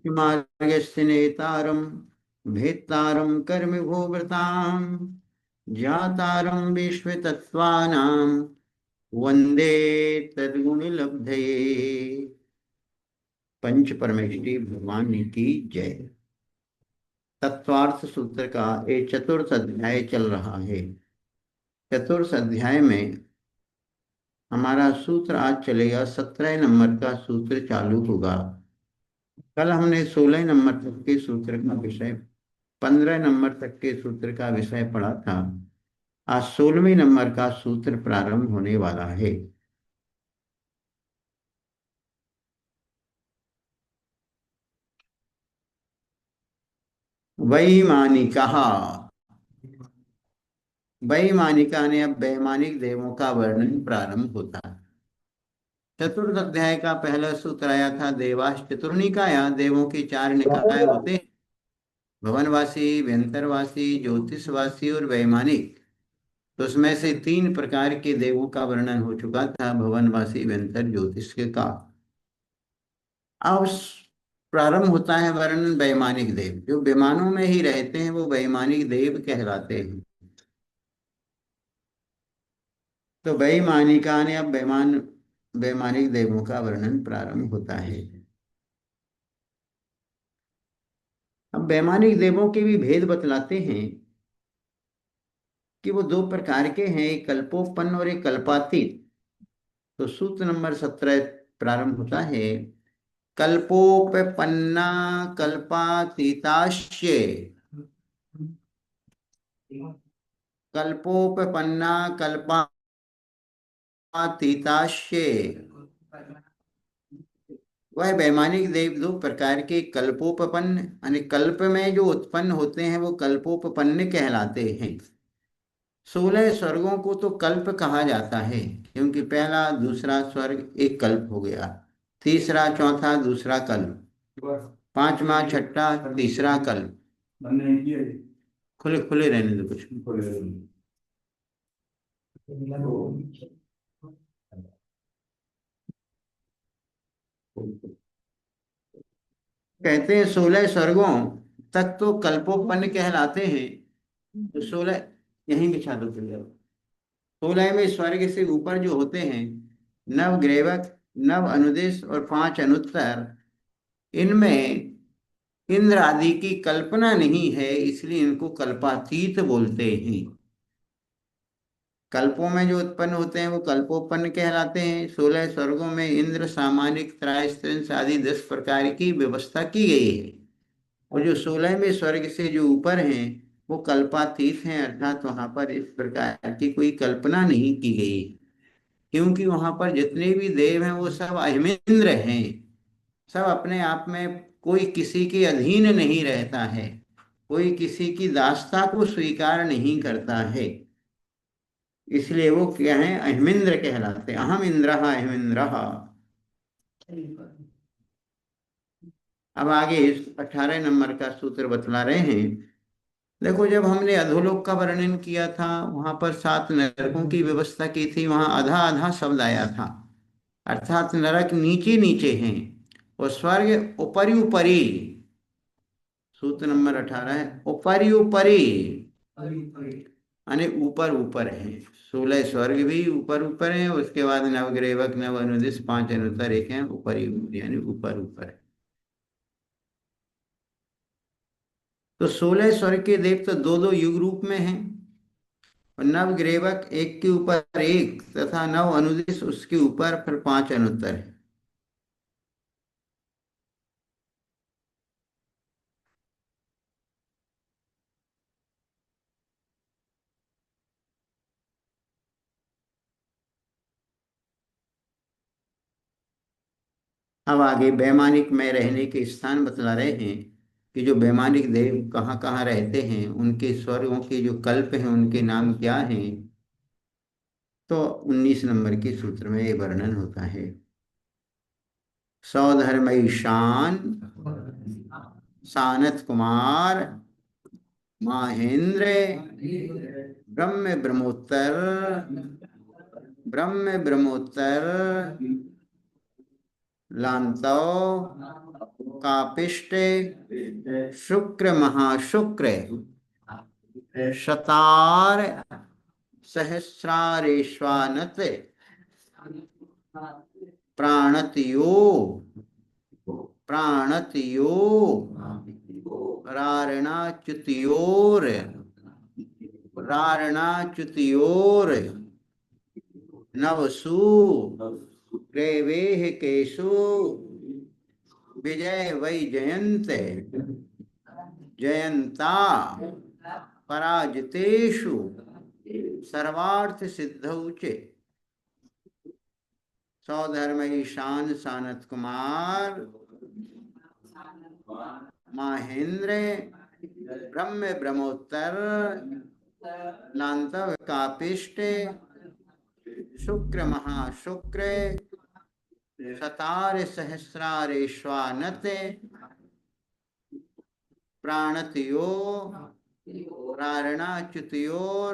मार्गस्य नेतारं भेत्तारं कर्मभूभृतां ज्ञातारं विश्वतत्त्वानां वन्दे तद्गुणलब्धये। पंच परमेष्टि भगवान की जय। तत्वार्थ सूत्र का ये चतुर्थ अध्याय चल रहा है। चतुर्थ अध्याय में हमारा सूत्र आज चलेगा 17 नंबर का सूत्र चालू होगा। कल हमने 16 नंबर तक के सूत्र का विषय 15 नंबर तक के सूत्र का विषय पढ़ा था। आज 16वें नंबर का सूत्र प्रारंभ होने वाला है। वैमानिका। वैमानिका ने अब वैमानिक देवों का वर्णन प्रारंभ होता है। चतुर्थ अध्याय का पहला सूत्र आया था देवास चतुर्निकाया। देवों की चार निकाय होते हैं, भवनवासी, व्यंतरवासी, ज्योतिषवासी और वैमानिक। तो उसमें से तीन प्रकार के देवों का वर्णन हो चुका था, भवनवासी, व्यंतर, ज्योतिष के का। अब प्रारंभ होता है वर्णन वैमानिक देव। जो विमानों में ही रहते हैं वो वैमानिक देव कहलाते हैं। तो वैमानिका ने अब वैमानिक देवों का वर्णन प्रारंभ होता है। अब वैमानिक देवों के भी भेद बतलाते हैं कि वो दो प्रकार के हैं, एक कल्पोपन्न और एक कल्पातीत। तो सूत्र नंबर 17 प्रारंभ होता है। कल्पोपपन्ना कल्पातीताश्च। कल्पोपपन्ना कल्पातीताश्च। वह वैमानिक देव दो प्रकार के कल्पोपपन्न यानी कल्प में जो उत्पन्न होते हैं वो कल्पोपपन्न कहलाते हैं। 16 स्वर्गों को तो कल्प कहा जाता है, क्योंकि पहला दूसरा स्वर्ग एक कल्प हो गया, तीसरा चौथा दूसरा कल्प, पांचवा छठा तीसरा कल्प। खुले खुले रहने दो, कुछ कहते हैं 16 स्वर्गों तक तो कल्पोपन्न कहलाते हैं। तो 16 यहीं बिछा दो फिर। 16वें स्वर्ग से ऊपर जो होते हैं, नव ग्रेवक, नव अनुदेश और पांच अनुत्तर, इनमें इंद्र आदि की कल्पना नहीं है, इसलिए इनको कल्पातीत बोलते हैं। कल्पों में जो उत्पन्न होते हैं वो कल्पोपन्न कहलाते हैं। 16 स्वर्गों में इंद्र, सामानिक, त्रायस्त्रिंश आदि 10 प्रकार की व्यवस्था की गई है। और जो 16वें स्वर्ग से जो ऊपर हैं वो कल्पातीत हैं, अर्थात वहां पर इस प्रकार की कोई कल्पना नहीं की गई, क्योंकि वहां पर जितने भी देव हैं वो सब अहिमिंद्र हैं। सब अपने आप में, कोई किसी के अधीन नहीं रहता है, कोई किसी की दासता को स्वीकार नहीं करता है, इसलिए वो क्या है, अहिमिंद्र कहलाते। अहम इंद्र अहिमिंद्र। अब आगे इस 18 नंबर का सूत्र बतला रहे हैं। देखो, जब हमने अधोलोक का वर्णन किया था वहां पर 7 नरकों की व्यवस्था की थी, वहां आधा आधा शब्द आया था, अर्थात नरक नीचे नीचे हैं और स्वर्ग ऊपरी ऊपरी। सूत्र नंबर 18 है ऊपरी ऊपरी, यानी ऊपर ऊपर है। 16 स्वर्ग भी ऊपर ऊपर है, उसके बाद नवग्रेवक, नव अनुदिश, पांच अनुत्तर एक है ऊपरी ऊपर, यानी ऊपर ऊपर है। तो 16 स्वर्ग के देव तो दो दो युग रूप में हैं, और नव ग्रेवक एक के ऊपर एक तथा नव अनुदिश उसके ऊपर फिर पांच अनुत्तर है। अब आगे वैमानिक में रहने के स्थान बतला रहे हैं कि जो वैमानिक देव कहाँ कहाँ रहते हैं, उनके स्वर्गों के जो कल्प हैं उनके नाम क्या हैं। तो 19 नंबर के सूत्र में ये वर्णन होता है। सौधर्मईशान, सानत कुमार, महेंद्र, ब्रह्म ब्रह्मोत्तर, ब्रह्म ब्रह्मोत्तर, लांतौ कापिष्टे शुक्र महाशुक्र शतार सहस्रारेश्वानत प्राणतयो प्राणतयो रारणाच्युतियोर रारणाच्युतियोर नवसु ग्रेवेह केशु विजय वै जयंत जयंता पराजितेषु सर्वार्थ सिद्धौ च सौधर्म ईशान सानत कुमार महेंद्र ब्रह्म ब्रह्मोत्तर लांतव कापिष्ट शुक्र महाशुक्र शतार सहस्रारेश्वानत प्राणतयो रारणाच्युतियोर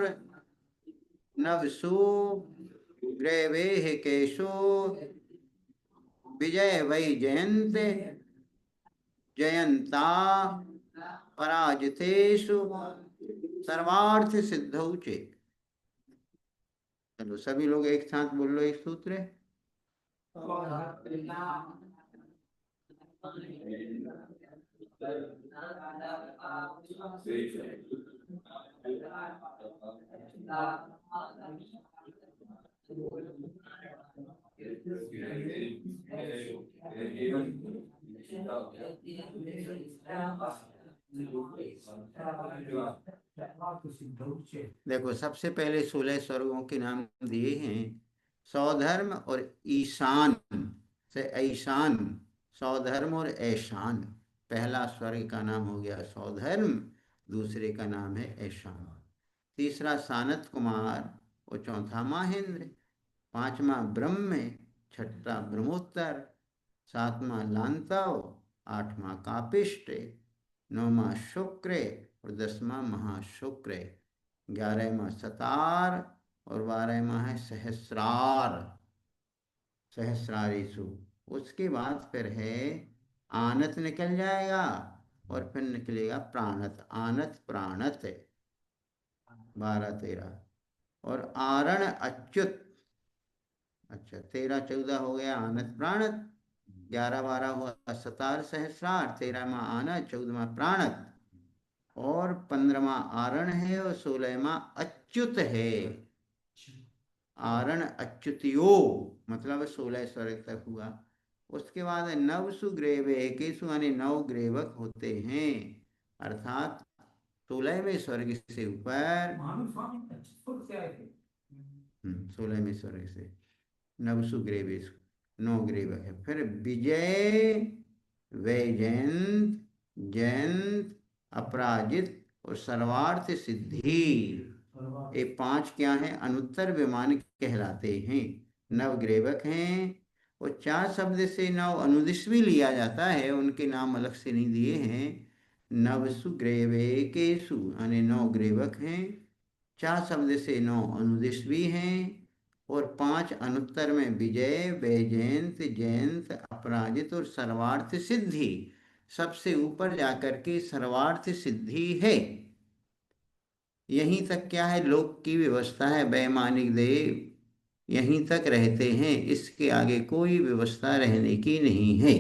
नवसु ग्रेवेह केशो विजय वै जयंत जयंता पराजितेषु सर्वार्थ सिद्धौ च। चलो सभी लोग एक साथ बोल लो एक सूत्र। देखो सबसे पहले 16 स्वर्गों के नाम दिए हैं, सौधर्म और ईशान से ऐशान, सौधर्म और ऐशान। पहला स्वर्ग का नाम हो गया सौधर्म, दूसरे का नाम है ऐशान, तीसरा सानत कुमार और चौथा महेंद्र, पांचवा ब्रह्म, छठा ब्रह्मोत्तर, सातवां लांतव, आठवां कापिष्ट, नौवां शुक्र और 10वां महाशुक्र, 11वां सतार और 12वां है सहस्रार सहस्रारीसु। उसके बाद फिर है आनत निकल जाएगा और फिर निकलेगा प्राणत, आनत प्राणत 12 13, और आरण अच्युत, अच्छा 13 14 हो गया आनत प्राणत, 11 12 हुआ सतार सहस्रार, 13वां आनत, 14वां प्राणत और 15वां आरण है और 16वां अच्युत है। आरण अच्युतियो मतलब 16 स्वर्ग तक हुआ। उसके बाद नवसु ग्रेवे केसु यानी 9 ग्रेवक होते हैं, अर्थात 16वें स्वर्ग से ऊपर 16वें स्वर्ग से नवसु ग्रेवेश 9 ग्रेवक है। फिर विजय वैजयंत जयंत अपराजित और सर्वार्थ सिद्धि, ये 5 क्या हैं? अनुत्तर विमान कहलाते हैं, नवग्रेवक हैं। और 4 शब्द से नव अनुदिश भी लिया जाता है, उनके नाम अलग से नहीं दिए हैं। नवसु ग्रेवेकेसु यानी 9 ग्रेवक हैं, 4 शब्द से 9 अनुदिश भी हैं, और 5 अनुत्तर में विजय वैजयंत जयंत अपराजित और सर्वार्थ सिद्धि। सबसे ऊपर जाकर के सर्वार्थ सिद्धि है। यहीं तक क्या है, लोक की व्यवस्था है, वैमानिक देव यहीं तक रहते हैं, इसके आगे कोई व्यवस्था रहने की नहीं है।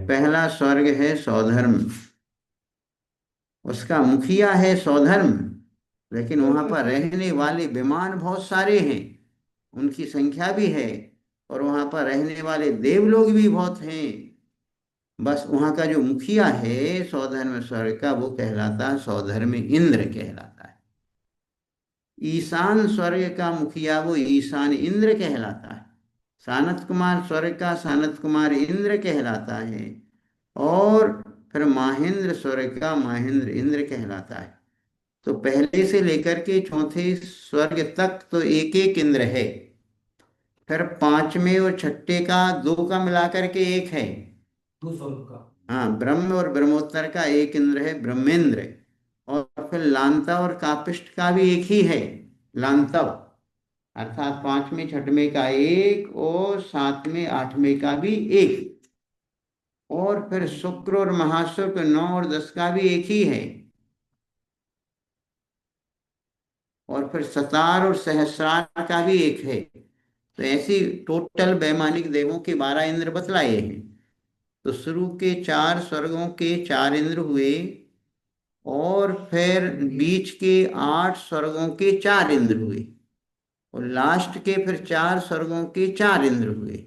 पहला स्वर्ग है सौधर्म, उसका मुखिया है सौधर्म, लेकिन वहां पर रहने वाले विमान बहुत सारे हैं, उनकी संख्या भी है, और वहां पर रहने वाले देवलोग भी बहुत हैं। बस वहां का जो मुखिया है सौधर्म स्वर्ग का, वो कहलाता है सौधर्म इंद्र कहलाता है। ईशान स्वर्ग का मुखिया वो ईशान इंद्र कहलाता है। सानत कुमार स्वर्ग का सानत कुमार इंद्र कहलाता है, और फिर महेंद्र स्वर्ग का महेंद्र इंद्र कहलाता है। तो पहले से लेकर के चौथे स्वर्ग तक तो एक एक इंद्र है, फिर पांचवें और छठे का 2 का मिलाकर के एक है। हाँ, ब्रह्म और ब्रह्मोत्तर का एक इंद्र है ब्रह्मेंद्र, लांता और कापिष्ट का भी एक ही है, लांतव, अर्थात पांचवें छठवें का एक और सातवें आठवें का भी एक। और फिर शुक्र और महाशुक्र 9 और 10 का भी एक ही है। और फिर सतार और सहस्रार का भी एक है। तो ऐसी टोटल वैमानिक देवों के 12 इंद्र बतलाए हैं। तो शुरू के 4 स्वर्गों के 4 इंद्र हुए, और फिर बीच के 8 स्वर्गों के 4 इंद्र हुए, और लास्ट के फिर 4 स्वर्गों के 4 इंद्र हुए।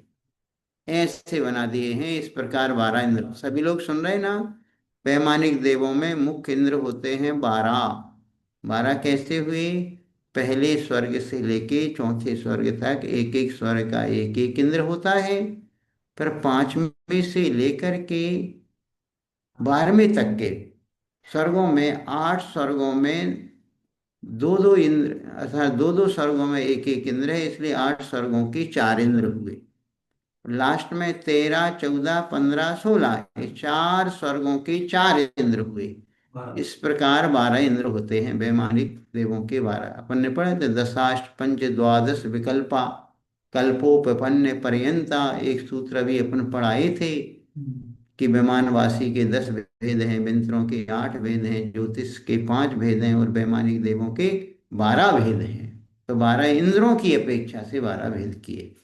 ऐसे बना दिए हैं इस प्रकार 12 इंद्र। सभी लोग सुन रहे हैं ना? वैमानिक देवों में मुख्य इंद्र होते हैं 12। 12 कैसे हुए? पहले स्वर्ग से लेके चौथे स्वर्ग तक एक एक स्वर्ग का एक एक इंद्र होता है। फिर पांचवें से लेकर के 12वें तक के स्वर्गों में, 8 स्वर्गों में दो दो इंद्र, अर्थात दो दो स्वर्गों में एक एक इंद्र है, इसलिए 8 स्वर्गों के 4 इंद्र हुए। लास्ट में 13, 14, 15, 16, ये 4 स्वर्गों के 4 इंद्र हुए। इस प्रकार 12 इंद्र होते हैं वैमानिक देवों के। 12 अपन ने पढ़े थे, दशाष्ट पंच द्वादश विकल्पा कल्पोपपन्न पर्यंता, एक सूत्र अभी अपन पढ़ाए थे कि विमानवासी के 10 भेद हैं, विंतरों के 8 भेद हैं, ज्योतिष के 5 भेद हैं, और वैमानिक देवों के 12 भेद हैं। तो 12 इंद्रों की अपेक्षा से 12 भेद किए।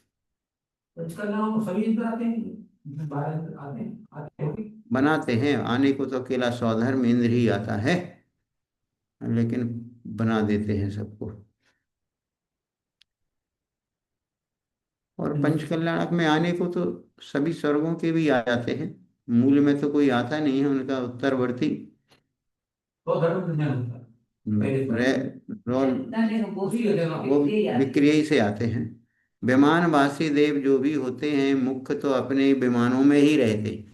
सभी इंद्र आते हैं, 12 इंद्र आते हैं, बनाते हैं। आने को तो अकेला सौधर्म इंद्र ही आता है, लेकिन बना देते हैं सबको। और पंचकल्याणक में आने को तो सभी स्वर्गों के भी आ जाते हैं। मूल में तो कोई आता नहीं है उनका, उत्तरवर्ती तो धर्म वो विक्रिय से आते हैं। विमानवासी देव जो भी होते हैं, मुख्य तो अपने विमानों में ही रहते।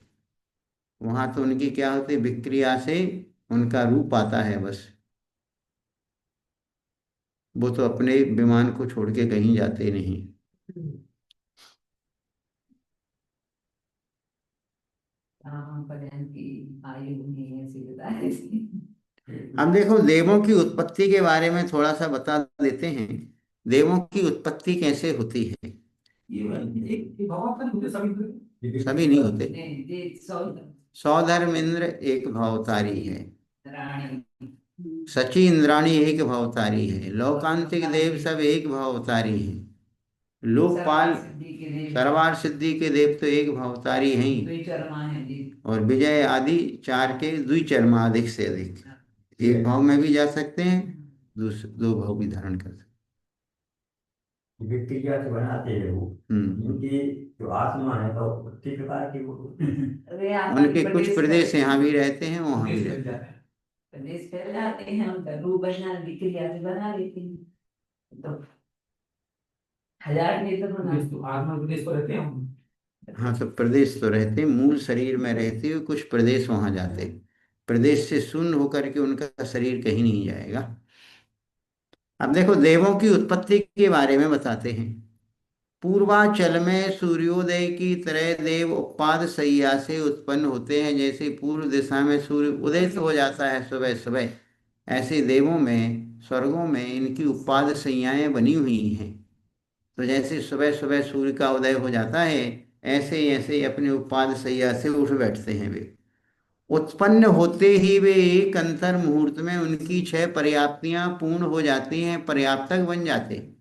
वहां तो उनकी क्या होती, विक्रिया से उनका रूप आता है बस। वो तो अपने विमान को छोड़ के कहीं जाते नहीं। अब देखो, देवों की उत्पत्ति के बारे में थोड़ा सा बता देते हैं। देवों की उत्पत्ति कैसे होती है? सभी नहीं होते। सौधर्म इंद्र एक भावतारी है, सची इंद्राणी एक भावतारी है, लौकांतिक देव सब एक भावतारी है, लोकपाल सर्वार सिद्धि के देव तो एक भावतारी हैं, और विजय आदि 4 के द्विचर्माधिक से अधिक। एक भाव में भी जा सकते हैं, दो भाव भी धारण कर सकते हैं। विक्रिया से बनाते हैं वो, उनकी जो आत्मा है तो उसी प्रकार की वो उनके कुछ प्रदेश यहाँ भी रहते हैं, वहाँ भी रहते हैं। प्रदेश फैल जाते हैं, उनका रूप बना विक्रिया से बना देते हैं। तो 1000 नहीं तो आत्मा प्रदेश तो रहते हैं। हाँ, तो प्रदेश तो रहते, मूल शरीर में रहते हुए कुछ प्रदेश वहां जाते। प्रदेश से शून्य होकर के उनका शरीर कहीं नहीं जाएगा। अब देखो, देवों की उत्पत्ति के बारे में बताते हैं। पूर्वांचल में सूर्योदय की तरह देव उत्पाद शैया से उत्पन्न होते हैं। जैसे पूर्व दिशा में सूर्य उदय हो जाता है सुबह सुबह, ऐसे देवों में, स्वर्गों में इनकी उत्पाद शैयाएं बनी हुई हैं। तो जैसे सुबह सुबह सूर्य का उदय हो जाता है, ऐसे ही ऐसे ही अपने उत्पाद शैया से उठ बैठते हैं वे। उत्पन्न होते ही वे एक अंतर मुहूर्त में उनकी 6 पर्याप्तियां पूर्ण हो जाती हैं, पर्याप्तक बन जाते हैं।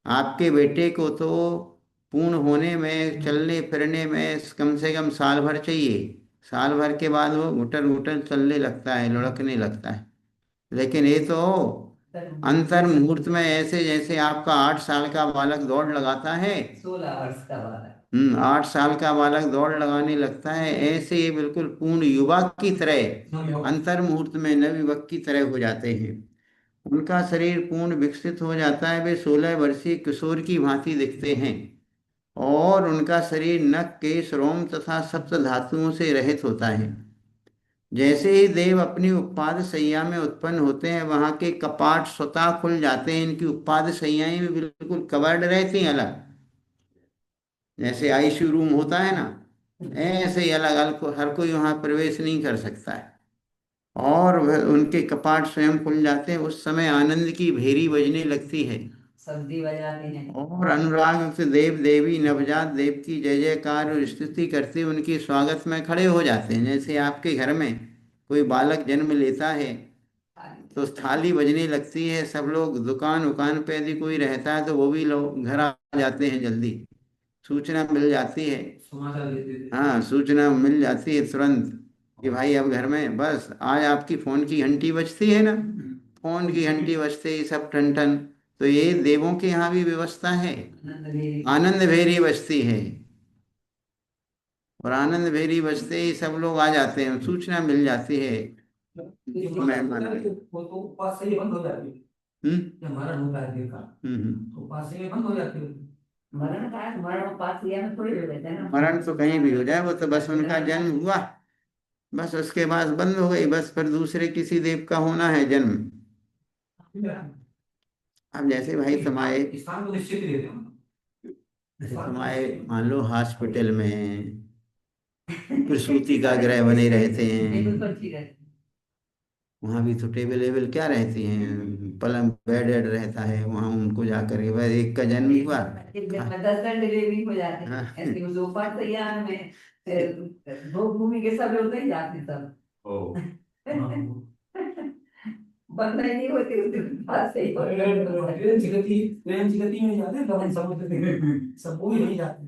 आपके बेटे को तो पूर्ण होने में, चलने फिरने में कम से कम साल भर चाहिए। साल भर के बाद वो घुटन घुटन चलने लगता है, लुढ़कने लगता है। लेकिन ये तो अंतर मुहूर्त में, ऐसे जैसे आपका 8 साल का बालक दौड़ लगाता है, 16 वर्ष का बालक, 8 साल का बालक दौड़ लगाने लगता है, ऐसे ये बिल्कुल पूर्ण युवक की तरह अंतर मुहूर्त में नवयुवक की तरह हो जाते हैं। उनका शरीर पूर्ण विकसित हो जाता है, वे 16 वर्षीय किशोर की भांति दिखते हैं। और उनका शरीर नख, केश, रोम तथा सप्त धातुओं से रहित होता है। जैसे ही देव अपनी उत्पाद शैया में उत्पन्न होते हैं, वहां के कपाट स्वतः खुल जाते हैं। इनकी उत्पाद शैयाएं भी बिल्कुल कवर्ड रहती हैं, अलग, जैसे आईसीयू रूम होता है ना, ऐसे ही अलग अलग, हर कोई वहां प्रवेश नहीं कर सकता है। और उनके कपाट स्वयं खुल जाते हैं। उस समय आनंद की भेरी बजने लगती है सब्जी बजाते हैं। और अनुराग से देव देवी नवजात देव की जय जयकार और स्तुति करते उनके स्वागत में खड़े हो जाते हैं। जैसे आपके घर में कोई बालक जन्म लेता है तो थाली बजने लगती है, सब लोग दुकान उकान पे यदि कोई रहता है तो वो भी लोग घर आ जाते हैं जल्दी, सूचना मिल जाती है। समाचार देते थे। हाँ, सूचना मिल जाती है तुरंत कि भाई अब घर में, बस आज आपकी फोन की घंटी बजती है ना, फोन की घंटी बजते ही सब टन टन। तो ये देवों के यहाँ भी व्यवस्था है। आनंद भेरी बजती है और आनंद भेरी बजते ही सब लोग आ जाते हैं, सूचना मिल जाती है मेहमान आ गए। वो तो पास से ही बंद हो जाती है। हम्म। जब मरण होता है देव का, तो पास से ही बंद हो जाती है। मरण का है, मरण पास लिया में थोड़ी हो जाता है ना। मरण तो कहीं भी हो जाए, वो तो बस उनका जन्म हुआ, बस उसके बाद बंद हो गई, बस फिर दूसरे किसी देव का होना है जन्म। अब जैसे भाई तुम्हारे, स्थान को निश्चित ही देते हैं। जैसे तुम्हारे मान लो हॉस्पिटल में प्रसूति का गृह बने रहते बिल्कुल हैं, पर्ची रहती वहां भी तो टेबल वेबल क्या रहती हैं, पलंग बेड वेड रहता है, वहां उनको जाकर के बस एक का जन्म है। हुआ। एक दिन में 10 घंटे डिलीवरी हो जाते हैं, हाँ। ऐसे वो सोफा तैयार में दो भूमि के सब होते ही जाते हैं सब। ओ बंद ही नहीं होती उसके पास से ही ट्रेन चिकती में जाते हैं, दमन समुद्र के सब वो ही नहीं जाते।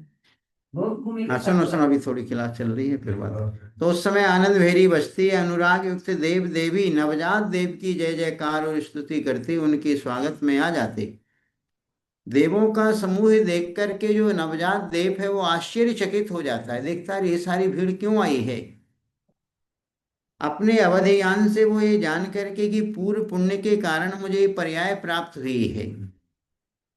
वो भूमि के हाँ, सब सुनो सुनो, अभी थोड़ी क्लास चल रही है फिर बात। तो उस समय आनंद भेरी बजती है, अनुराग युक्त देव देवी नवजात देव की जय जयकार और स्तुति करते उनके स्वागत में आ जाते। देवों का समूह देख करके जो नवजात देव है वो आश्चर्यचकित हो जाता है, देखता है ये सारी भीड़ क्यों आई है। अपने अवधेयान से वो ये जान करके कि पूर्व पुण्य के कारण मुझे ये पर्याय प्राप्त हुई है,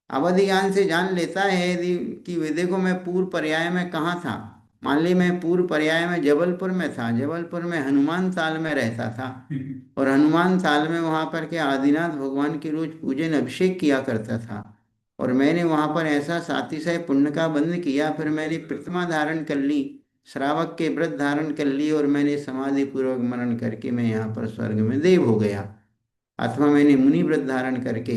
अवधियान से जान लेता है यदि कि वे देखो मैं पूर्व पर्याय में कहाँ था। मान ली मैं पूर्व पर्याय में जबलपुर में था, जबलपुर में हनुमान ताल में रहता था और हनुमान ताल में वहाँ पर के आदिनाथ भगवान की रोज पूजन अभिषेक किया करता था। और मैंने वहाँ पर ऐसा सातिशय पुण्य का बंध किया, फिर मैंने प्रतिमा धारण कर ली, श्रावक के व्रत धारण कर ली और मैंने समाधि पूर्वक मनन करके मैं यहाँ पर स्वर्ग में देव हो गया। अथवा मैंने मुनि व्रत धारण करके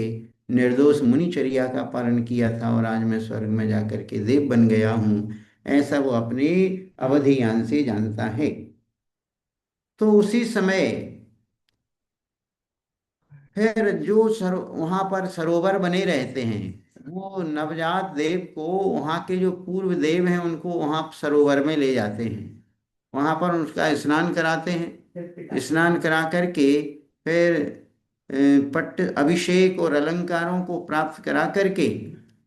निर्दोष मुनिचर्या का पालन किया था और आज मैं स्वर्ग में जाकर के देव बन गया हूँ, ऐसा वो अपने अवधियान से जानता है। तो उसी समय फिर जो वहां पर सरोवर बने रहते हैं, वो नवजात देव को वहां के जो पूर्व देव हैं उनको वहां सरोवर में ले जाते हैं, वहां पर उसका स्नान कराते हैं। स्नान करा करके फिर पट्ट अभिषेक और अलंकारों को प्राप्त करा करके,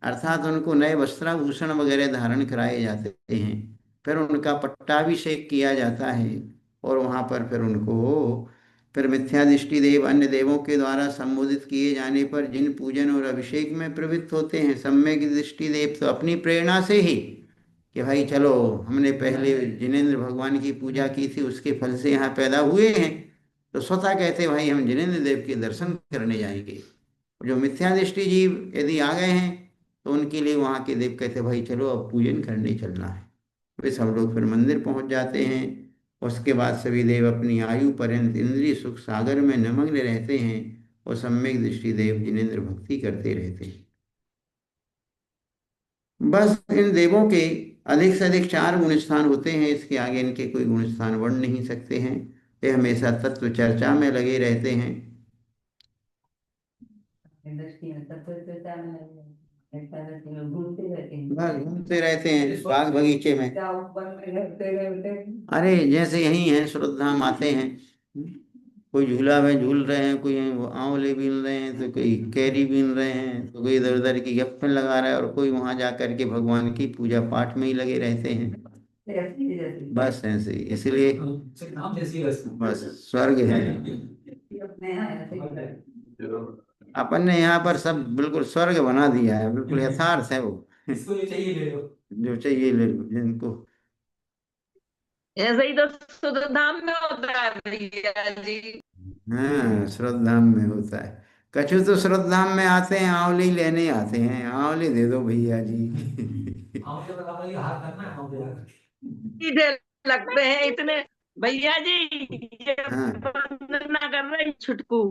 अर्थात उनको नए वस्त्राभूषण वगैरह धारण कराए जाते हैं, फिर उनका पट्टाभिषेक किया जाता है। और वहां पर फिर उनको, फिर मिथ्या दृष्टि देव अन्य देवों के द्वारा संबोधित किए जाने पर जिन पूजन और अभिषेक में प्रवृत्त होते हैं, सम्यक दृष्टि देव तो अपनी प्रेरणा से ही कि भाई चलो हमने पहले जिनेंद्र भगवान की पूजा की थी उसके फल से यहाँ पैदा हुए हैं, तो स्वतः कहते भाई हम जिनेंद्र देव के दर्शन करने जाएंगे। जो मिथ्या दृष्टि जीव यदि आ गए हैं तो उनके लिए वहाँ के देव कहते भाई चलो अब पूजन करने चलना है। वे सब लोग फिर मंदिर पहुंच जाते हैं। उसके बाद सभी देव अपनी आयु पर्यंत इंद्रिय सुख सागर में निमग्न रहते हैं और सम्यक दृष्टि देव जिनेंद्र भक्ति करते रहते हैं। बस इन देवों के अधिक से अधिक 4 गुण स्थान होते हैं, इसके आगे इनके कोई गुण स्थान वर्ण नहीं सकते हैं। ये हमेशा तत्व चर्चा में लगे रहते हैं। है। दृष्टि में तत्व चर्चा में लगे हैं। ऐसा दृष्टि में घूमते रहते हैं। बस घूमते रहते हैं बाग बगीचे में। क्या ऊपर में रहते रहते हैं। अरे जैसे यही है श्रद्धाम आते हैं, कोई झूला में झूल रहे हैं, कोई आंवले बीन रहे हैं, तो कोई कैरी बीन रहे हैं, तो कोई इधर उधर की गप्पे लगा रहा है और कोई वहां जा करके भगवान की पूजा पाठ में ही लगे रहते हैं। ऐसी ही जैसी। बस ऐसे ही, इसलिए नाम जैसी रस्म। बस स्वर्ग है। ये अपने यहाँ ऐसे ही है। अपन ने यहाँ पर सब बिल्कुल स्वर्ग बना दिया है, बिल्कुल यथार्थ है वो। इसको ये चाहिए ले लो। जो चाहिए ले लो जिनको। ऐसे ही तो सुध धाम में होता है भैया जी। हाँ, श्रद्धाम में होता है। कछु तो श्रद्धाम में आते हैं आंवले ही लेने आते हैं, आंवले दे दो भैया जी। हाँ, मुझे बता ये हाथ करना है, हाँ, मुझे। सीधे लगते हैं इतने, भैया जी, ये हाँ, वंदना कर रहे छुटकू।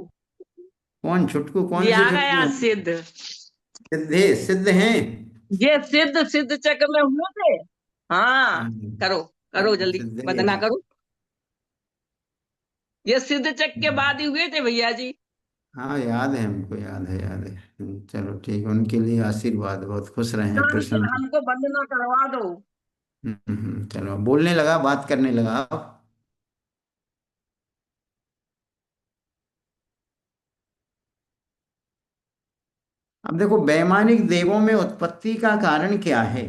कौन छुटकू? ये कौन से आ गया छुटकू? सिद्ध। सिद्धे सिद्ध हैं? ये सिद्ध सिद्ध चक्र में हुए थे। हाँ। हाँ, करो, करो जल्दी, सिद्धे वंदना हैं। करो। ये सिद्ध चक्र के बाद ही हुए थे भैया जी। हाँ, याद है हमको, याद है, याद है। चलो ठीक है, उनके लिए आशीर्वाद, बहुत खुश रहे, कान से प्रसन्न। हमको वंदना करवा दो। चलो, बोलने लगा, बात करने लगा अब। अब देखो, वैमानिक देवों में उत्पत्ति का कारण क्या है?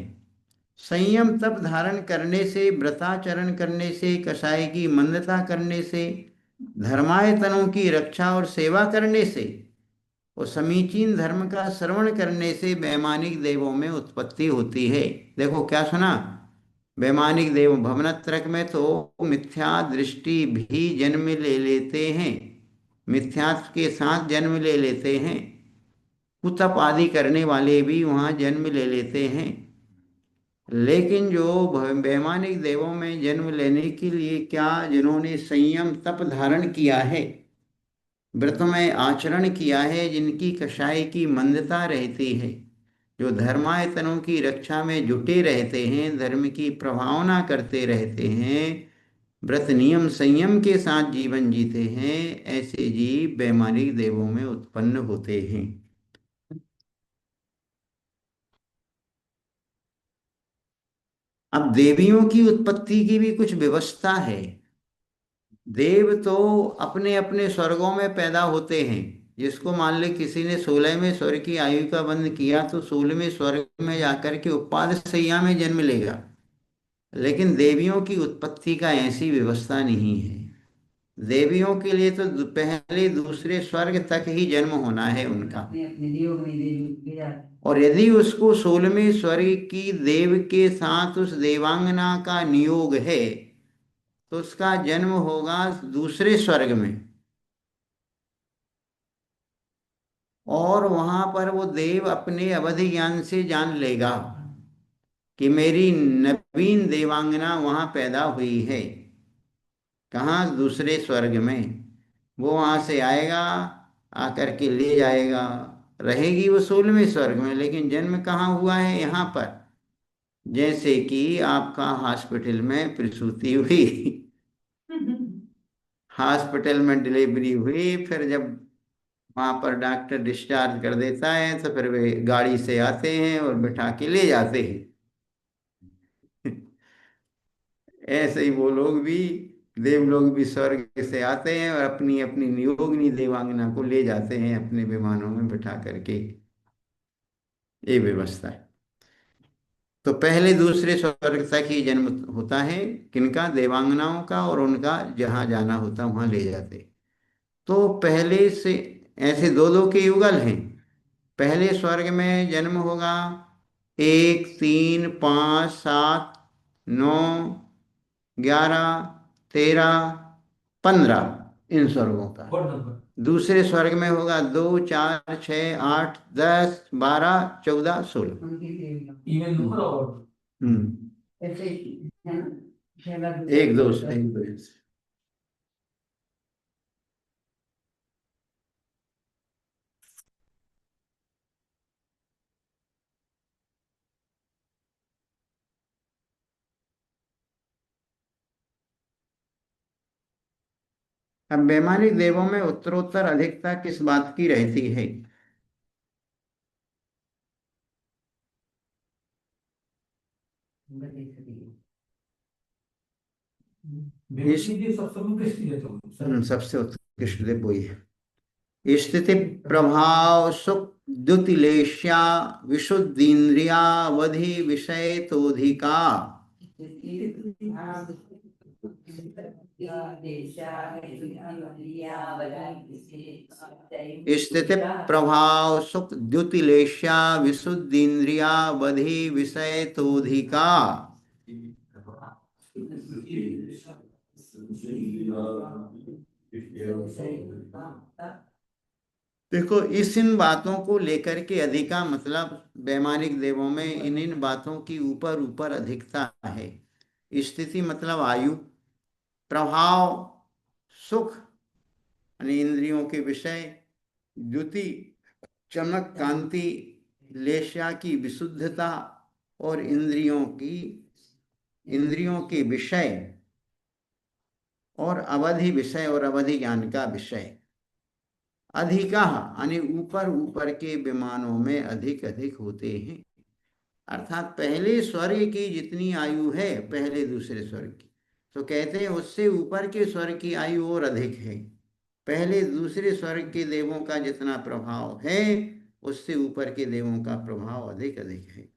संयम तप धारण करने से, व्रताचरण करने से, कसाई की मंदता करने से, धर्मायतनों की रक्षा और सेवा करने से, और समीचीन धर्म का श्रवण करने से वैमानिक देवों में उत्पत्ति होती है। देखो क्या सुना, वैमानिक देव भवनत्रक में तो मिथ्या दृष्टि भी जन्म ले लेते हैं, मिथ्या के साथ जन्म ले लेते हैं, कुतप आदि करने वाले भी वहाँ जन्म ले लेते हैं। लेकिन जो वैमानिक देवों में जन्म लेने के लिए क्या, जिन्होंने संयम तप धारण किया है, व्रत में आचरण किया है, जिनकी कषाय की मंदता रहती है, जो धर्मायतनों की रक्षा में जुटे रहते हैं, धर्म की प्रभावना करते रहते हैं, व्रत नियम संयम के साथ जीवन जीते हैं, ऐसे जीव वैमानिक देवों में उत्पन्न होते हैं। अब देवियों की उत्पत्ति की भी कुछ व्यवस्था है। देव तो अपने अपने स्वर्गों में पैदा होते हैं। जिसको मान ले किसी ने 16वें स्वर्ग की आयु का बंध किया तो 16वें स्वर्ग में जाकर के उपाद शैया में जन्म लेगा। लेकिन देवियों की उत्पत्ति का ऐसी व्यवस्था नहीं है। देवियों के लिए तो पहले दूसरे स्वर्ग तक ही जन्म होना है उनका। और यदि उसको 16वें स्वर्ग की देव के साथ उस देवांगना का नियोग है तो उसका जन्म होगा दूसरे स्वर्ग में। और वहां पर वो देव अपने अवधि ज्ञान से जान लेगा कि मेरी नवीन देवांगना वहां पैदा हुई है। कहाँ? दूसरे स्वर्ग में। वो वहां से आएगा, आकर के ले जाएगा। रहेगी वो 16वें स्वर्ग में, लेकिन जन्म कहाँ हुआ है? यहाँ पर। जैसे कि आपका हॉस्पिटल में प्रसूति हुई, हॉस्पिटल में डिलीवरी हुई, फिर जब वहां पर डॉक्टर डिस्चार्ज कर देता है तो फिर वे गाड़ी से आते हैं और बिठा के ले जाते हैं। ऐसे ही वो लोग भी, देव लोग भी स्वर्ग से आते हैं और अपनी अपनी नियोगिनी देवांगना को ले जाते हैं अपने विमानों में बिठा करके। ये व्यवस्था है। तो पहले दूसरे स्वर्ग तक ही जन्म होता है किनका? देवांगनाओं का। और उनका जहां जाना होता वहां ले जाते। तो पहले से ऐसे दो दो के युगल हैं। पहले स्वर्ग में जन्म होगा 1, 3, 5, 7, 9, 11, 13, 15 इन स्वर्गों का। दूसरे स्वर्ग में होगा 2, 4, 6, 8, 10, 12, 14, 16। हम्म। एक दो से, एक दो से। अब वैमानिक देवों में उत्तरोत्तर अधिकता किस बात की रहती है? सबसे उत्कृष्ट देव वही है। स्थिति प्रभाव सुख द्युतिलेश्या विशुद्धीन्द्रियावधि विषय तोधिका। स्थिति प्रभाव सुख द्युतिलेश्या विशुद्धीन्द्रियावधि विषय तोधिका। देखो, इस इन बातों को लेकर के अधिका मतलब वैमानिक देवों में इन इन बातों की ऊपर ऊपर अधिकता है। स्थिति मतलब आयु, प्रभाव सुख यानी इंद्रियों के विषय, द्युति चमक कांति, लेशा की विशुद्धता, और इंद्रियों के विषय, और अवधि विषय और अवधि ज्ञान का विषय। अधिका यानी ऊपर ऊपर के विमानों में अधिक अधिक होते हैं। अर्थात पहले स्वर्ग की जितनी आयु है पहले दूसरे स्वर्ग की, तो कहते हैं उससे ऊपर के स्वर्ग की आयु और अधिक है। पहले दूसरे स्वर्ग के देवों का जितना प्रभाव है उससे ऊपर के देवों का प्रभाव अधिक अधिक है।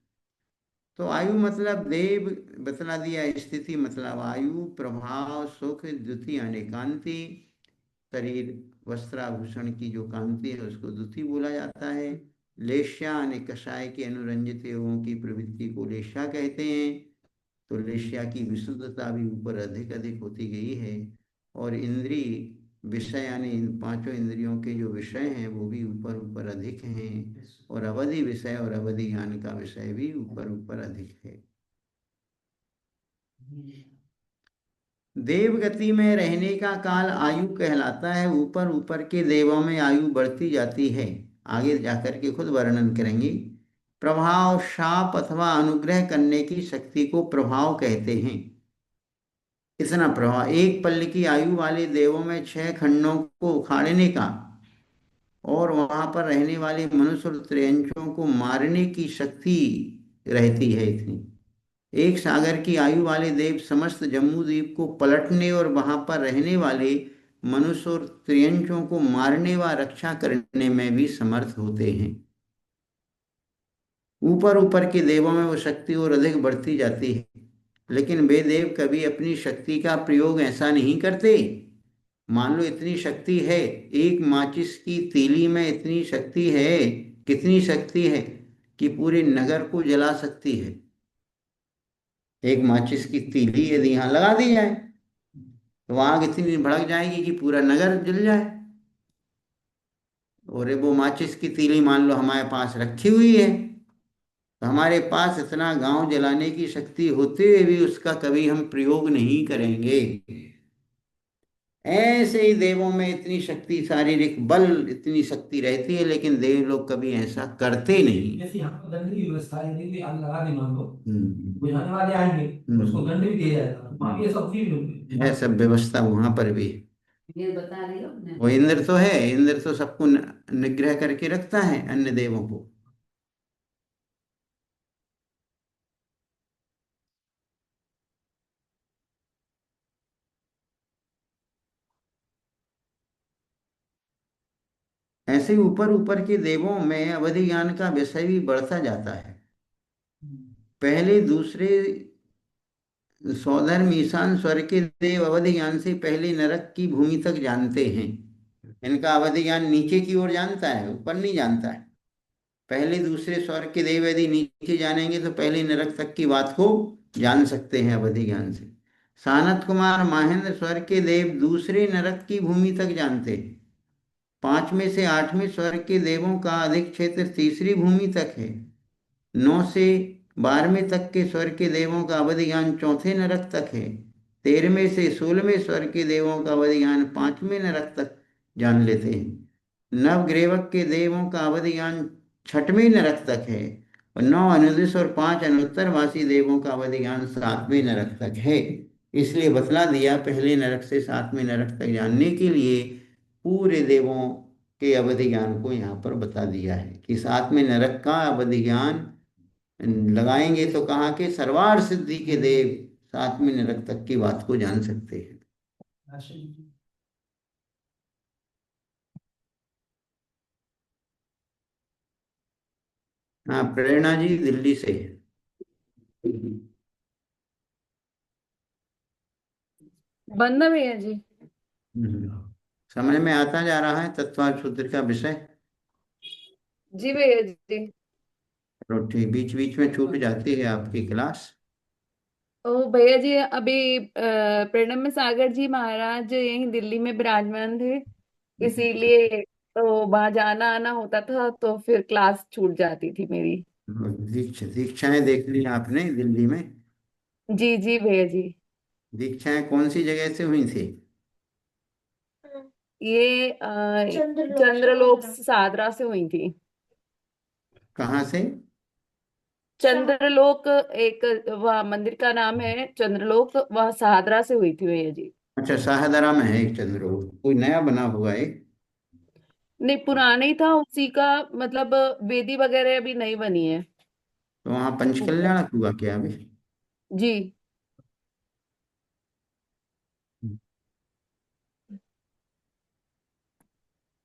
तो आयु मतलब देव बतला दिया, स्थिति मतलब आयु, प्रभाव सुख, द्युति यानी कांति, शरीर वस्त्राभूषण की जो कांति है उसको द्युति बोला जाता है। लेश्या यानी कषाय के अनुरंजित योगों की प्रवृत्ति को लेश्या कहते हैं। तो लेश्या की विशुद्धता भी ऊपर अधिक अधिक होती गई है। और इंद्री विषय यानी इन पांचों इंद्रियों के जो विषय हैं वो भी ऊपर ऊपर अधिक हैं। और अवधि विषय और अवधि ज्ञान का विषय भी ऊपर ऊपर अधिक है। देव गति में रहने का काल आयु कहलाता है। ऊपर ऊपर के देवों में आयु बढ़ती जाती है, आगे जाकर के खुद वर्णन करेंगे। प्रभाव शाप अथवा अनुग्रह करने की शक्ति को प्रभाव कहते हैं। इतना प्रभाव, एक पल की आयु वाले देवों में 6 खंडों को उखाड़ने का और वहां पर रहने वाले मनुष्य और त्रयंचों को मारने की शक्ति रहती है। इतनी एक सागर की आयु वाले देव समस्त जम्बू द्वीप को पलटने और वहां पर रहने वाले मनुष्य और त्रियंचों को मारने व रक्षा करने में भी समर्थ होते हैं। ऊपर ऊपर के देवों में वो शक्ति और अधिक बढ़ती जाती है, लेकिन वे देव कभी अपनी शक्ति का प्रयोग ऐसा नहीं करते। मान लो इतनी शक्ति है, एक माचिस की तीली में इतनी शक्ति है, कितनी शक्ति है कि पूरे नगर को जला सकती है। एक माचिस की तीली यदि यहाँ लगा दी जाए तो आग इतनी भड़क जाएगी कि पूरा नगर जल जाए। और वो माचिस की तीली मान लो हमारे पास रखी हुई है, तो हमारे पास इतना गांव जलाने की शक्ति होते हुए भी उसका कभी हम प्रयोग नहीं करेंगे। ऐसे ही देवों में इतनी शक्ति, शारीरिक बल, इतनी शक्ति रहती है, लेकिन देव लोग कभी ऐसा करते नहीं। जैसे यहाँ पर दंड की व्यवस्था है, यदि आग लगा दे मान लो, बुझाने हम्म। वाले आएंगे, उसको दंड भी दिया जाएगा। वहाँ भी ऐसा होती है सब व्यवस्था वहां पर भी। ये बता रही हो वो इंद्र तो है, इंद्र तो सबको निग्रह करके रखता है अन्य देवों को। ऐसे ऊपर ऊपर के देवों में अवधि ज्ञान का विषय भी बढ़ता जाता है। पहले दूसरे सौधर्म ईशान स्वर्ग के देव अवधि ज्ञान से पहले नरक की भूमि तक जानते हैं। इनका अवधि ज्ञान नीचे की ओर जानता है, ऊपर नहीं जानता है। पहले दूसरे स्वर्ग के देव यदि नीचे जानेंगे तो पहले नरक तक की बात को जान सकते हैं अवधि ज्ञान से। सानत कुमार महेंद्र स्वर्ग के देव दूसरे नरक की भूमि तक जानते हैं। 5वें से 8वें स्वर्ग के देवों का अधिक क्षेत्र तीसरी भूमि तक है। 9 से 12वें तक के स्वर्ग के देवों का अवधि ज्ञान चौथे नरक तक है। 13वें से 16वें स्वर्ग के देवों का अवधि ज्ञान 5वें नरक तक जान लेते हैं। नवग्रेवक के देवों का अवधि ज्ञान 6वें नरक तक है। और 9 अनुदिश और 5 अनुत्तरवासी देवों का अवधि ज्ञान 7वें नरक तक है। इसलिए बतला दिया पहले नरक से 7वें नरक तक जानने के लिए पूरे देवों के अवधि ज्ञान को यहाँ पर बता दिया है कि 7वें नरक का अवधि ज्ञान लगाएंगे तो कहाँ के सर्वार सिद्धि के देव 7वें नरक तक की बात को जान सकते हैं। हाँ, प्रेरणा जी दिल्ली से है। बंदा भैया जी। समझ में आता जा रहा है तत्वार सूत्र का विषय? जी भैया जी। तो ठीक, बीच बीच में छूट जाती है आपकी क्लास। ओ भैया जी, अभी प्रणब में सागर जी महाराज यहीं दिल्ली में विराजमान थे, इसीलिए तो वहां जाना आना होता था, तो फिर क्लास छूट जाती थी मेरी। दीक्षाएं देख ली आपने दिल्ली में? जी जी भैया जी। दीक्षाएं कौन सी जगह से हुई थी? ये चंद्रलोक सादरा से हुई थी। कहाँ से? चंद्रलोक एक वह मंदिर का नाम है चंद्रलोक, वह सादरा से हुई थी भैया जी। अच्छा, शाहदरा में है एक चंद्रोट, कोई नया बना हुआ है? नहीं, पुराना ही था उसी का, मतलब वेदी वगैरह अभी नहीं बनी है तो वहाँ ऊपर। पंचकल्याण हुआ क्या अभी? जी।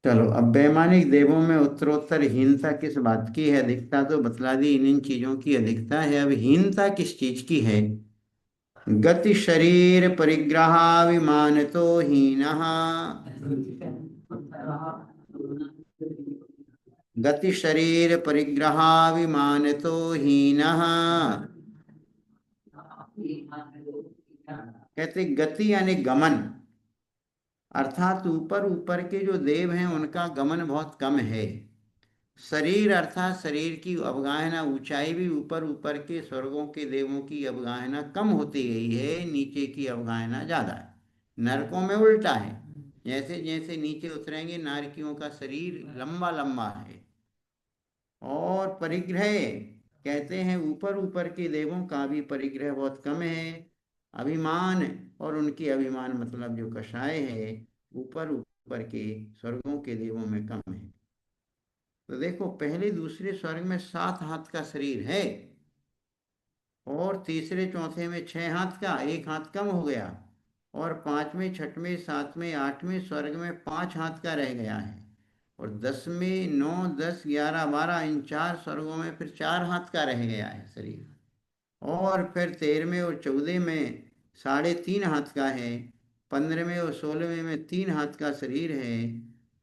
चलो, अब वैमानिक देवों में उत्तरोत्तर हीनता किस बात की है? अधिकता तो बतला दी, इन चीजों की अधिकता है। अब हीनता किस चीज की है? गति शरीर परिग्रहाभिमान तो हीनः। गति शरीर परिग्रहाभिमान तो हीनः। कहते गति यानी गमन, अर्थात ऊपर ऊपर के जो देव हैं उनका गमन बहुत कम है। शरीर अर्थात शरीर की अवगाहना, ऊंचाई भी ऊपर ऊपर के स्वर्गों के देवों की अवगाहना कम होती गई है, नीचे की अवगाहना ज्यादा है। नरकों में उल्टा है, जैसे जैसे नीचे उतरेंगे नारकियों का शरीर लंबा लंबा है। और परिग्रह, कहते हैं ऊपर ऊपर के देवों का भी परिग्रह बहुत कम है। अभिमान, और उनकी अभिमान मतलब जो कषाय है, ऊपर ऊपर के स्वर्गों के देवों में कम है। तो देखो, पहले दूसरे स्वर्ग में 7 हाथ का शरीर है, और तीसरे चौथे में 6 हाथ का, 1 हाथ कम हो गया। और पांचवें छठवें सातवें आठवें स्वर्ग में 5 हाथ का रह गया है। और 10वें 9 10 11 12 इन 4 स्वर्गों में फिर 4 हाथ का रह गया है शरीर। और फिर 13वें और 14वें में 3.5 हाथ का है। 15वें और 16वें में 3 हाथ का शरीर है।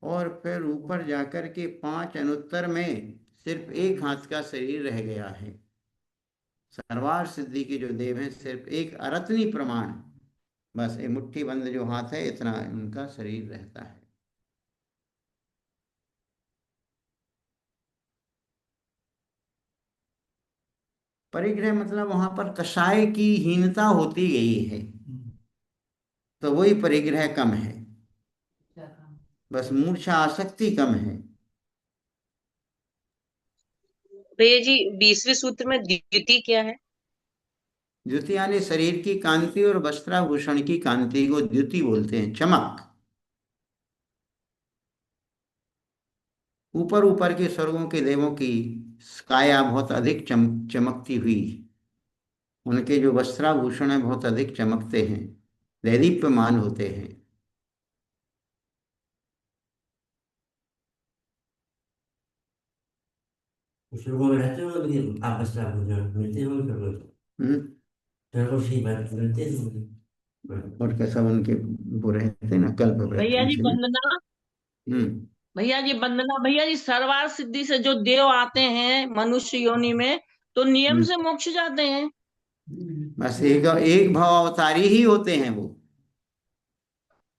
और फिर ऊपर जाकर के 5 अनुत्तर में सिर्फ 1 हाथ का शरीर रह गया है। सर्वार सिद्धि के जो देव हैं सिर्फ एक अरत्नी प्रमाण, बस एक मुट्ठी बंद जो हाथ है इतना उनका शरीर रहता है। परिग्रह मतलब वहां पर कषाय की हीनता होती गई है, तो वही परिग्रह कम है, बस मूर्छा आसक्ति कम है। भैया जी 20वें सूत्र में द्युति क्या है? द्युति यानी शरीर की कांति और वस्त्राभूषण की कांति को द्युति बोलते हैं, चमक। ऊपर ऊपर के स्वर्गों के देवों की काया बहुत अधिक चमकती हुई, उनके जो वस्त्राभूषण है बहुत अधिक चमकते हैं, दैदीप्यमान होते हैं। कुछ लोगों में रहते हो लेकिन आपस में आप मिलते हो फिर लोग हम्म। चलो सही बात मिलते हो। और कैसा उनके वो रहते हैं ना, कल्प भैया वृत्ति जी से ना। वंदना। हम्म। भैया जी वंदना। भैया जी सर्वार सिद्धि से जो देव आते हैं मनुष्य योनि में, तो नियम हम्म। से मोक्ष जाते हैं। बस एक भाव अवतारी ही होते हैं वो।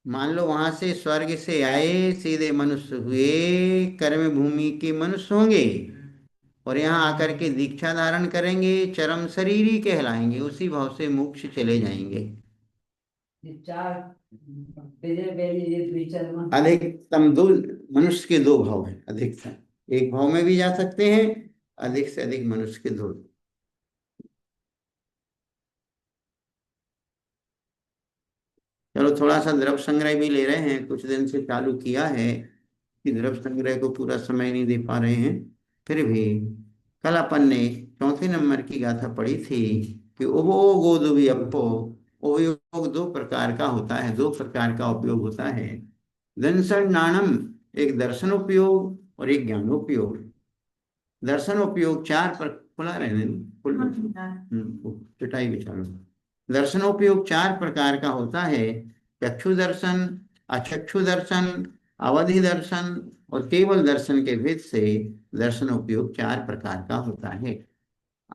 मान लो वहां से स्वर्ग से आए, सीधे मनुष्य हुए, कर्म भूमि के मनुष्य होंगे, और यहाँ आकर के दीक्षा धारण करेंगे, चरम शरीरी कहलाएंगे, उसी भाव से मोक्ष चले जाएंगे। अधिकतम दो, मनुष्य के 2 भाव हैं अधिकतम, एक भाव में भी जा सकते हैं, अधिक से अधिक मनुष्य के 2। चलो, थोड़ा सा द्रव्य संग्रह भी ले रहे हैं, कुछ दिन से चालू किया है कि द्रव्य संग्रह को पूरा समय नहीं दे पा रहे हैं। फिर भी कल अपन ने चौथे नंबर की गाथा पढ़ी थी कि उभो गोदुभि अप्पो, उपयोग 2 प्रकार का होता है, 2 प्रकार का उपयोग होता है। दंसन नाणम, एक दर्शन उपयोग और एक ज्ञानोपयोग। दर्शन उपयोग 4 खुला रहने दो, चटाई बिछा लो। दर्शनोपयोग 4 प्रकार का होता है, चक्षु दर्शन, अचक्षु दर्शन, अवधि दर्शन और केवल दर्शन के भेद से दर्शनोपयोग 4 प्रकार का होता है।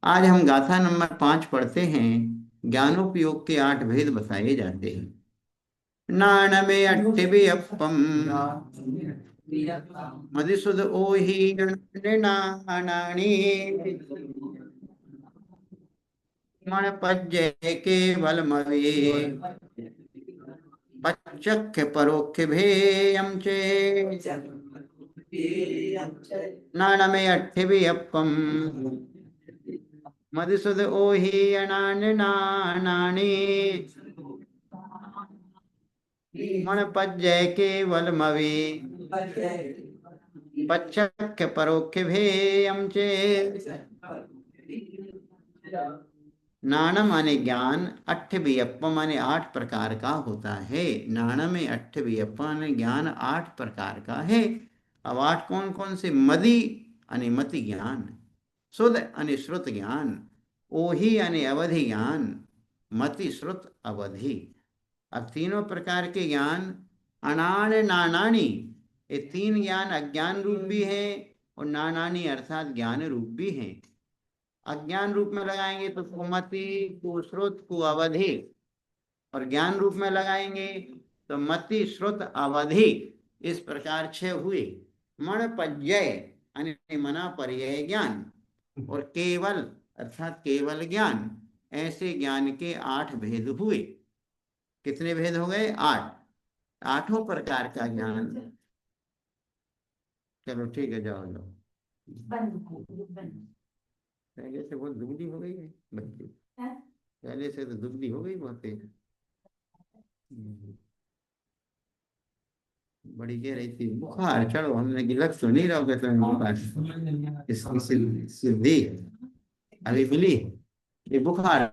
आज हम गाथा नंबर 5 पढ़ते हैं। ज्ञानोपयोग के 8 भेद बताए जाते हैं। नाणमे अट्टिभि अप्पम मधुसूद ओहि नृणाणानि मन पज्जय केवल मवे पच्चक्ष परोक्ष भेयम चे नाणमे अट्ठिभियप्पम मधुसूद ओहि अनान नानानि मन पज्जय केवल मवे पच्चक्ष परोक्ष भेयम चे। नाणम माने ज्ञान, अट्ठवियप्प माने 8 प्रकार का होता है। नाणम में अट्ठवियप्प माने ज्ञान 8 प्रकार का है। अब 8 कौन कौन से? मदि अने मति ज्ञान, शुद्ध अने श्रुत ज्ञान, ओहि अने अवधि ज्ञान, मति श्रुत अवधि। अब तीनों प्रकार के ज्ञान अनान नानानी, ये 3 ज्ञान अज्ञान रूप भी है और नानानी अर्थात ज्ञान रूप भी है। अज्ञान रूप में लगाएंगे तो कुमति, कुश्रुत, कुअवधि, और ज्ञान रूप में लगाएंगे तो मति, श्रुत, अवधि। इस प्रकार 6 हुए। मन पज्जय यानी मना पर्याय ज्ञान और केवल अर्थात केवल ज्ञान, ऐसे ज्ञान के 8 भेद हुए। कितने भेद हो गए? 8। 8 प्रकार का ज्ञान। चलो ठीक है, जाओ लो। पहले से बहुत दुबली हो गई है बच्ची, पहले से तो दुबली हो गई बहुत तेज। बड़ी कह रही थी बुखार, चलो हमने गिलक तो नहीं रहोगे तुम्हें बुखार, इसकी सिद्धि अभी मिली, ये बुखार